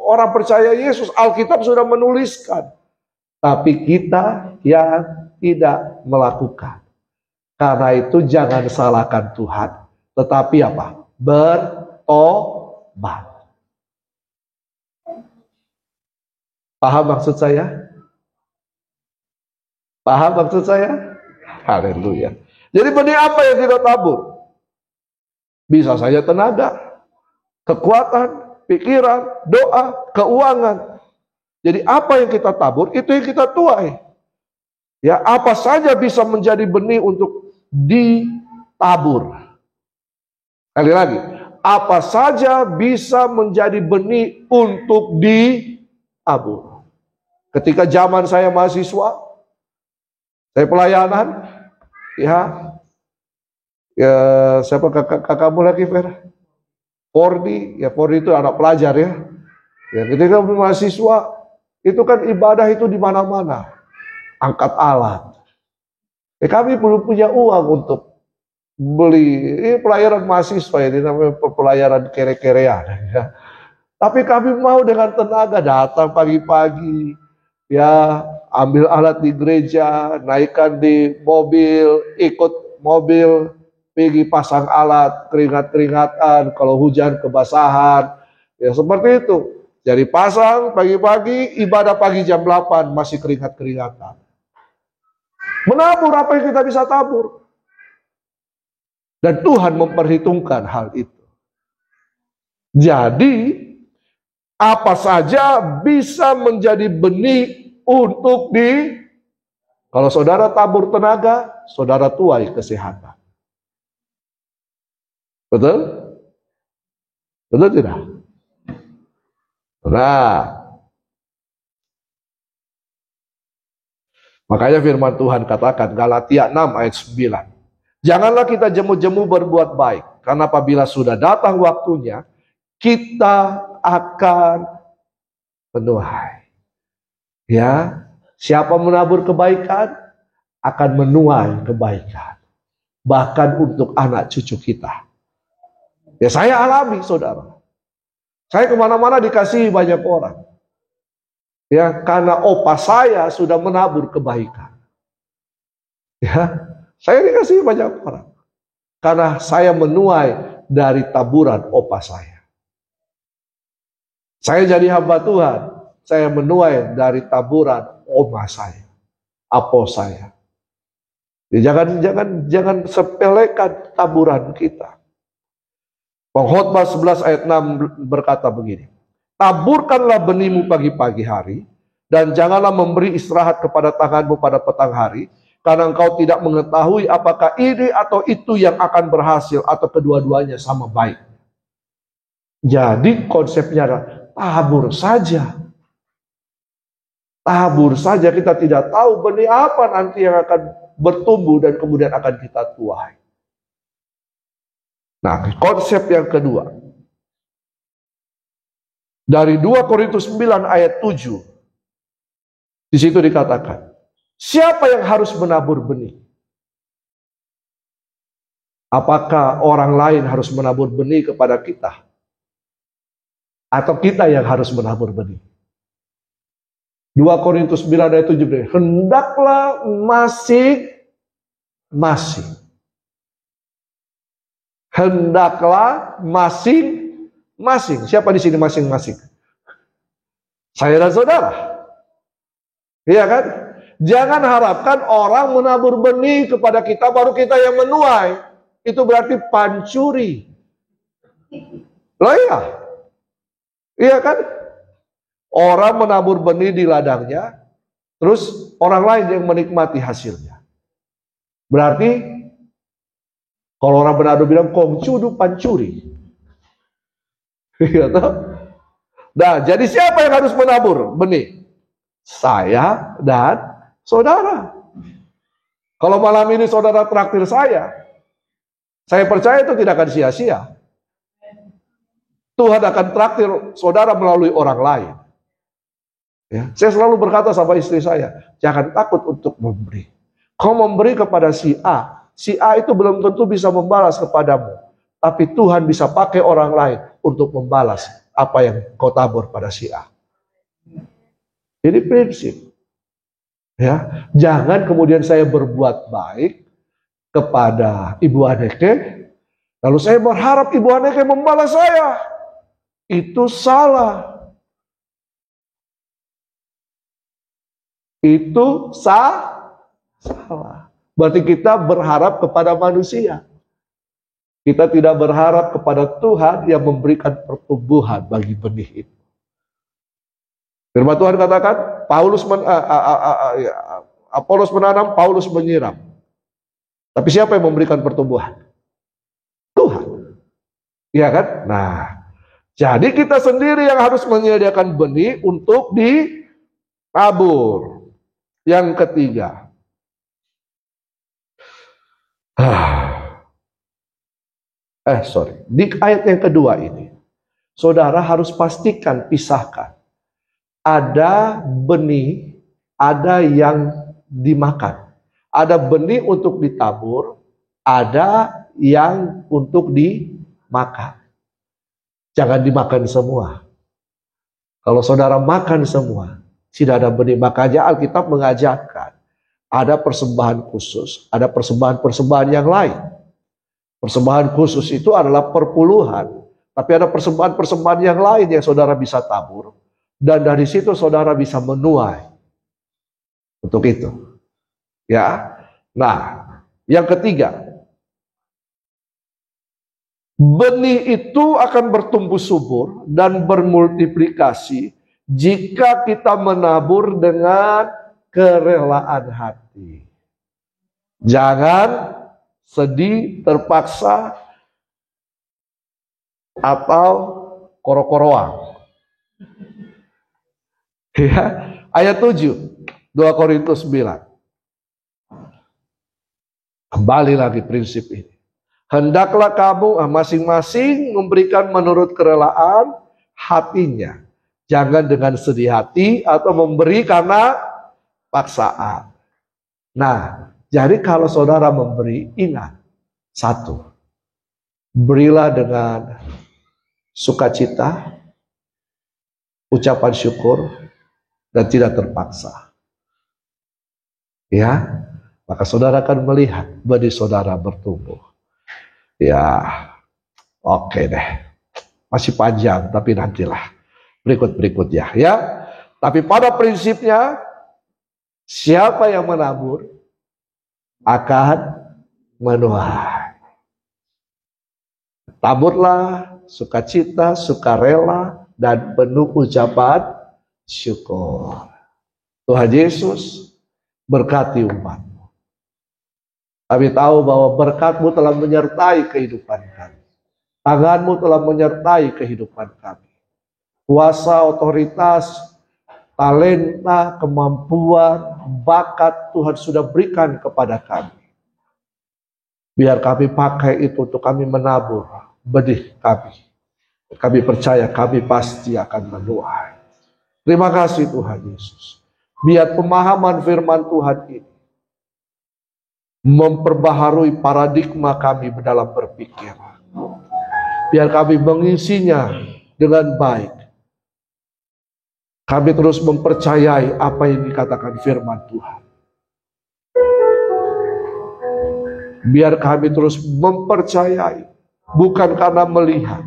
Orang percaya Yesus, Alkitab sudah menuliskan. Tapi kita yang tidak melakukan. Karena itu jangan salahkan Tuhan. Tetapi apa? Bertobat. Paham maksud saya? Paham maksud saya? Haleluya. Jadi benih apa yang kita tabur? Bisa saja tenaga, kekuatan, pikiran, doa, keuangan. Jadi apa yang kita tabur, itu yang kita tuai. Ya, apa saja bisa menjadi benih untuk ditabur. Sekali lagi, apa saja bisa menjadi benih untuk ditabur. Ketika zaman saya mahasiswa, saya pelayanan, siapa kakakmu lagi, Fer? Fordi itu anak pelajar ya. Ketika mahasiswa, itu kan ibadah itu di mana-mana. Angkat alat. Kami belum punya uang untuk beli. Ini pelayaran mahasiswa, ini namanya pelayaran kere-kerean. Ya. Tapi kami mau dengan tenaga datang pagi-pagi, ya ambil alat di gereja, naikkan di mobil, ikut mobil, pergi pasang alat, keringat-keringatan, kalau hujan kebasahan, ya seperti itu. Jadi pasang pagi-pagi, ibadah pagi jam 8 masih keringat-keringatan. Menabur apa yang kita bisa tabur. Dan Tuhan memperhitungkan hal itu. Jadi apa saja bisa menjadi benih untuk kalau saudara tabur tenaga, saudara tuai kesehatan. Betul? Betul tidak? Nah, makanya firman Tuhan katakan, Galatia 6 ayat 9. Janganlah kita jemu-jemu berbuat baik, karena apabila sudah datang waktunya, kita akan menuai. Ya, siapa menabur kebaikan akan menuai kebaikan. Bahkan untuk anak cucu kita. Ya saya alami, saudara. Saya kemana-mana dikasihi banyak orang. Ya, karena opa saya sudah menabur kebaikan. Ya, saya dikasihi banyak orang. Karena saya menuai dari taburan opa saya. Saya jadi hamba Tuhan. Saya menuai dari taburan oma saya. Apo saya. Ya, jangan sepelekan taburan kita. Pengkhotbah 11 ayat 6 berkata begini. Taburkanlah benihmu pagi-pagi hari. Dan janganlah memberi istirahat kepada tanganmu pada petang hari. Karena engkau tidak mengetahui apakah ini atau itu yang akan berhasil atau kedua-duanya sama baik. Jadi konsepnya adalah tabur saja. Tabur saja, kita tidak tahu benih apa nanti yang akan bertumbuh dan kemudian akan kita tuai. Nah, konsep yang kedua. Dari 2 Korintus 9 ayat 7. Di situ dikatakan, siapa yang harus menabur benih? Apakah orang lain harus menabur benih kepada kita? Atau kita yang harus menabur benih? 2 Korintus 9 ayat 7. Hendaklah masing-masing. Hendaklah masing-masing. Siapa di sini masing-masing? Saya dan saudara. Iya kan? Jangan harapkan orang menabur benih kepada kita, baru kita yang menuai. Itu berarti pancuri. Loh iya. Iya kan? Orang menabur benih di ladangnya, terus orang lain yang menikmati hasilnya. Berarti, kalau orang Manado bilang, kongcudu pancuri. Iya toh? Nah, jadi siapa yang harus menabur benih? Saya dan saudara. Kalau malam ini saudara traktir saya percaya itu tidak akan sia-sia. Tuhan akan traktir saudara melalui orang lain. Ya, saya selalu berkata sama istri saya, jangan takut untuk memberi. Kau memberi kepada si A itu belum tentu bisa membalas kepadamu. Tapi Tuhan bisa pakai orang lain untuk membalas apa yang kau tabur pada si A. Ini prinsip. Ya, jangan kemudian saya berbuat baik kepada Ibu Aneke, lalu saya berharap Ibu Aneke membalas saya. Itu salah. Itu salah. Berarti kita berharap kepada manusia. Kita tidak berharap kepada Tuhan yang memberikan pertumbuhan bagi benih itu. Firman Tuhan katakan, Apolos menanam, Paulus menyiram. Tapi siapa yang memberikan pertumbuhan? Tuhan. Iya kan? Nah, jadi kita sendiri yang harus menyediakan benih untuk ditabur. Yang ketiga. Di ayat yang kedua ini, saudara harus pastikan, pisahkan. Ada benih, ada yang dimakan. Ada benih untuk ditabur, ada yang untuk dimakan. Jangan dimakan semua. Kalau saudara makan semua, tidak ada benih. Makanya Alkitab mengajarkan ada persembahan khusus, ada persembahan-persembahan yang lain. Persembahan khusus itu adalah perpuluhan, tapi ada persembahan-persembahan yang lain yang saudara bisa tabur, dan dari situ saudara bisa menuai untuk itu. Ya. Nah, yang ketiga, benih itu akan bertumbuh subur dan bermultiplikasi jika kita menabur dengan kerelaan hati. Jangan sedih, terpaksa, atau koro-koroan. Ya, ayat 7, 2 Korintus 9. Kembali lagi prinsip ini. Hendaklah kamu masing-masing memberikan menurut kerelaan hatinya. Jangan dengan sedih hati atau memberi karena paksaan. Nah, jadi kalau saudara memberi, ingat. Satu, berilah dengan sukacita, ucapan syukur, dan tidak terpaksa. Ya, maka saudara akan melihat benih saudara bertumbuh. Ya, oke deh. Masih panjang, tapi nantilah berikut-berikutnya. Ya, tapi pada prinsipnya, siapa yang menabur akan menuai. Taburlah sukacita, sukarela, dan penuh ucapan syukur. Tuhan Yesus berkati umat. Kami tahu bahwa berkat-Mu telah menyertai kehidupan kami. Tangan-Mu telah menyertai kehidupan kami. Kuasa, otoritas, talenta, kemampuan, bakat Tuhan sudah berikan kepada kami. Biar kami pakai itu untuk kami menabur benih kami. Kami percaya kami pasti akan menuai. Terima kasih Tuhan Yesus. Biar pemahaman firman Tuhan ini memperbaharui paradigma kami dalam berpikir. Biar kami mengisinya dengan baik. Kami terus mempercayai apa yang dikatakan firman Tuhan. Biar kami terus mempercayai, bukan karena melihat,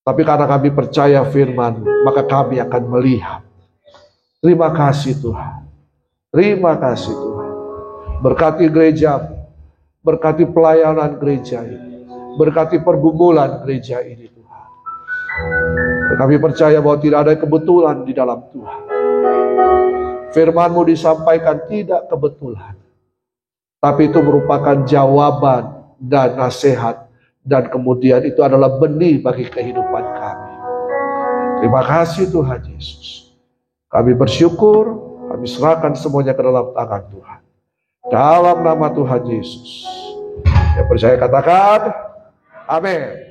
tapi karena kami percaya firman, maka kami akan melihat. Terima kasih Tuhan. Terima kasih Tuhan. Berkati gereja, berkati pelayanan gereja ini, berkati pergumulan gereja ini Tuhan. Kami percaya bahwa tidak ada kebetulan di dalam Tuhan. Firman-Mu disampaikan tidak kebetulan, tapi itu merupakan jawaban dan nasihat, dan kemudian itu adalah benih bagi kehidupan kami. Terima kasih Tuhan Yesus. Kami bersyukur, kami serahkan semuanya ke dalam tangan Tuhan. Dalam nama Tuhan Yesus. Yang percaya katakan, amin.